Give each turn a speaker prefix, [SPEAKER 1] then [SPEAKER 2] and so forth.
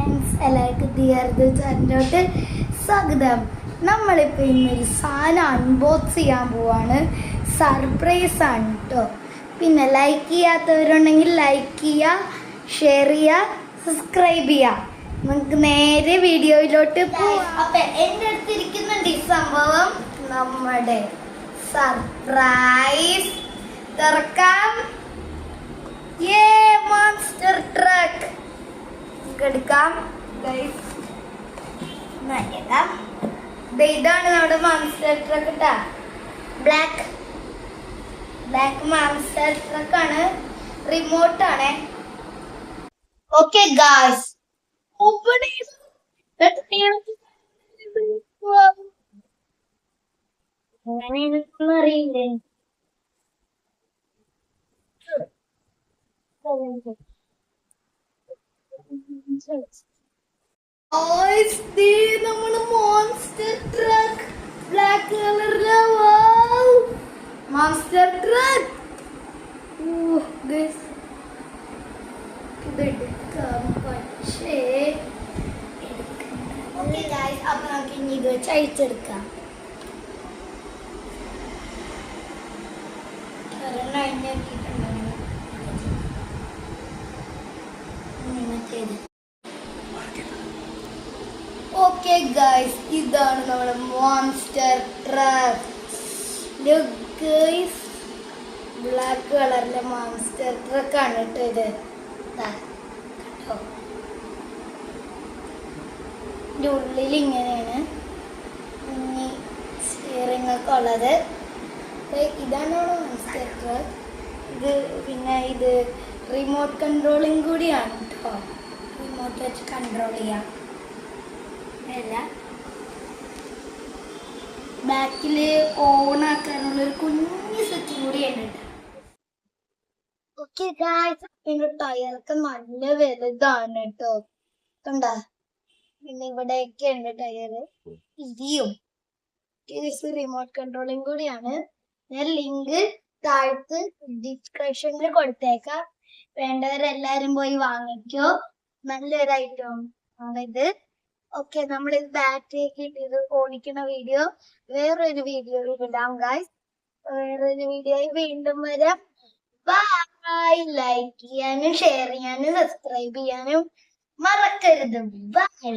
[SPEAKER 1] Friends, എല്ലാവർക്കും ദിയർദ് ചാനലിലോട്ട് സ്വാഗതം. നമ്മളിപ്പോൾ ഇന്നൊരു സാധനം അൺബോക്സ് ചെയ്യാൻ പോവാണ്. സർപ്രൈസ് ആണ് കേട്ടോ. പിന്നെ ലൈക്ക് ചെയ്യാത്തവരുണ്ടെങ്കിൽ ലൈക്ക് ചെയ്യുക, ഷെയർ ചെയ്യുക, സബ്സ്ക്രൈബ് ചെയ്യുക. നമുക്ക് നേരെ വീഡിയോയിലോട്ട് പോവാം. അപ്പം എൻ്റെ അടുത്തിരിക്കുന്നുണ്ട് ഈ സംഭവം, നമ്മുടെ സർപ്രൈസ്. തുറക്കാം. മോൺസ്റ്റർ ട്രക്ക് എടുക്കാം. ഇതാണ് നമ്മുടെ മോൺസ്റ്റർ ട്രക്ക് കേട്ടാ. ബ്ലാക്ക് മോൺസ്റ്റർ ട്രക്ക് ആണ്. റിമോട്ട് ആണ്. ഓക്കെ ഗായ്സ്, ഓപ്പൺ അറിയില്ലേ. നമ്മുടെ മോൺസ്റ്റർ ട്രക്ക് ബ്ലാക്ക് കളറിലെ മോൺസ്റ്റർ ട്രക്ക്. ഇതെടുക്കാം, പക്ഷേ ഓക്കെ ഗായ്സ്, അപ്പൊ നമുക്ക് ഇനി ഇത് വെച്ച് അഴിച്ചെടുക്കാം. ഓക്കെ ഗൈസ്, ഇതാണ് നമ്മുടെ മോൺസ്റ്റർ ട്രക്ക്. ഗൈസ്, ബ്ലാക്ക് കളറിലെ മോൺസ്റ്റർ ട്രക്ക് ആണ് കേട്ടോ ഇത്. കേട്ടോ, ഇതിൻ്റെ ഉള്ളിൽ ഇങ്ങനെയാണ് സ്റ്റിയറിംഗ് ഒക്കെ ഉള്ളത്. ഇതാണ് നമ്മുടെ മോൺസ്റ്റർ ട്രക്ക്. ഇത് പിന്നെ ഇത് റിമോട്ട് കൺട്രോളിങ് കൂടിയാണ് കേട്ടോ. റിമോട്ട് വെച്ച് കൺട്രോൾ ചെയ്യാം. അല്ല, ബാക്കിൽ ഓൺ ആക്കാനുള്ള ഒരു കുഞ്ഞു സ്വിച്ച് കൂടിയാണ്. ഓക്കെ ഗായ്സ്, പിന്നെ ടയറൊക്കെ നല്ല വലുതാണ് കേട്ടോ. കണ്ടാ, പിന്നെ ഇവിടെയൊക്കെ ഉണ്ട് ടയർ. ഇരിയും റിമോട്ട് കൺട്രോളിങ് കൂടിയാണ്. ഞാൻ ലിങ്ക് താഴത്ത് ഡിസ്ക്രിപ്ഷനിൽ കൊടുത്തേക്കാം. വേണ്ടവരെല്ലാരും പോയി വാങ്ങിക്കോ. നല്ലൊരു ഐറ്റം ആണിത്. ഓക്കെ, നമ്മളിത് ബാറ്ററിയൊക്കെ ഇട്ട് ഓടിക്കുന്ന വീഡിയോ വേറൊരു വീഡിയോയിൽ ഇടാം ഗായ്സ്. വേറൊരു വീഡിയോയിൽ വീണ്ടും വരാം. ബൈ. ലൈക്ക് ചെയ്യാനും ഷെയർ ചെയ്യാനും സബ്സ്ക്രൈബ് ചെയ്യാനും മറക്കരുത്. ബൈ.